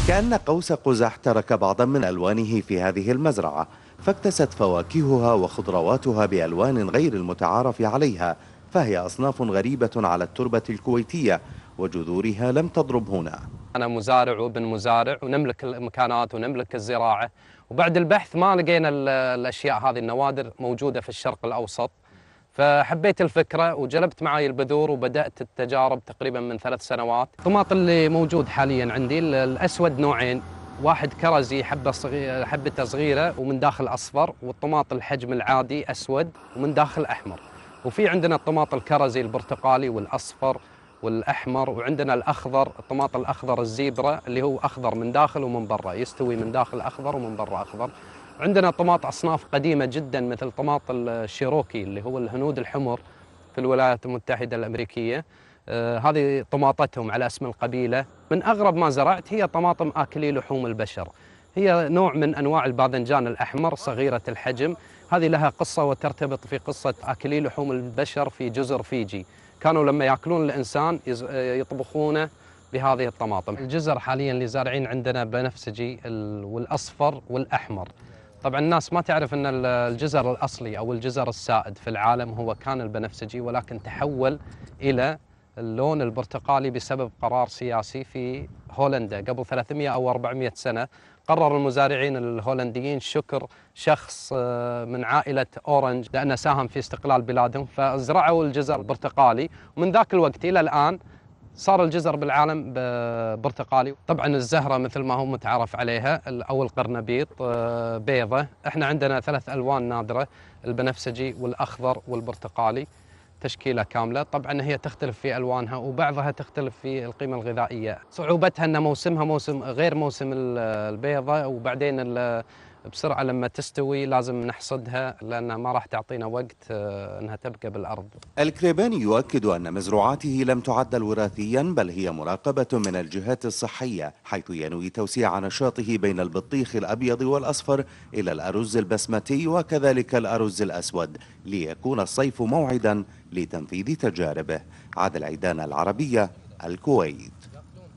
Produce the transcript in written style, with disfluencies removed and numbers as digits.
كأن قوس قزح ترك بعضا من ألوانه في هذه المزرعة، فاكتست فواكهها وخضرواتها بألوان غير المتعارف عليها، فهي أصناف غريبة على التربة الكويتية وجذورها لم تضرب هنا. أنا مزارع وابن مزارع ونملك المكانات ونملك الزراعة، وبعد البحث ما لقينا الأشياء هذه النوادر موجودة في الشرق الأوسط، فحبيت الفكرة وجلبت معي البذور وبدأت التجارب تقريبا من 3 سنوات. الطماط اللي موجود حاليا عندي الأسود نوعين، واحد كرزي حبته صغيرة ومن داخل أصفر، والطماط الحجم العادي أسود ومن داخل أحمر. وفي عندنا الطماط الكرزي البرتقالي والأصفر والأحمر، وعندنا الأخضر، الطماط الأخضر الزيبرا اللي هو أخضر من داخل ومن برا، يستوي من داخل أخضر ومن برا أخضر. عندنا طماط أصناف قديمة جدا مثل طماط الشيروكي اللي هو الهنود الحمر في الولايات المتحدة الأمريكية. هذه طماطتهم على اسم القبيلة. من أغرب ما زرعت هي طماطم آكلي لحوم البشر، هي نوع من أنواع الباذنجان الأحمر صغيرة الحجم. هذه لها قصة وترتبط في قصة آكلي لحوم البشر في جزر فيجي، كانوا لما يأكلون الإنسان يطبخونه بهذه الطماطم. الجزر حاليا اللي زارعين عندنا بنفسجي والأصفر والأحمر. طبعا الناس ما تعرف أن الجزر الأصلي أو الجزر السائد في العالم هو كان البنفسجي، ولكن تحول إلى اللون البرتقالي بسبب قرار سياسي في هولندا قبل 300 أو 400 سنة. قرر المزارعين الهولنديين شكر شخص من عائلة أورنج لأنه ساهم في استقلال بلادهم، فزرعوا الجزر البرتقالي، ومن ذاك الوقت إلى الآن صار الجزر بالعالم برتقالي. طبعا الزهرة مثل ما هو متعارف عليها أو القرنبيط بيضة. احنا عندنا 3 ألوان نادرة، البنفسجي والأخضر والبرتقالي، تشكيلة كاملة. طبعا هي تختلف في ألوانها وبعضها تختلف في القيمة الغذائية. صعوبتها أن موسمها موسم غير موسم البيضة، وبعدين بسرعة لما تستوي لازم نحصدها لأنها ما راح تعطينا وقت أنها تبقى بالأرض. الكريباني يؤكد أن مزروعاته لم تعدل وراثيا، بل هي مراقبة من الجهات الصحية، حيث ينوي توسيع نشاطه بين البطيخ الأبيض والأصفر إلى الأرز البسمتي وكذلك الأرز الأسود، ليكون الصيف موعدا لتنفيذ تجاربه. عادل عيدان، العربية، الكويت.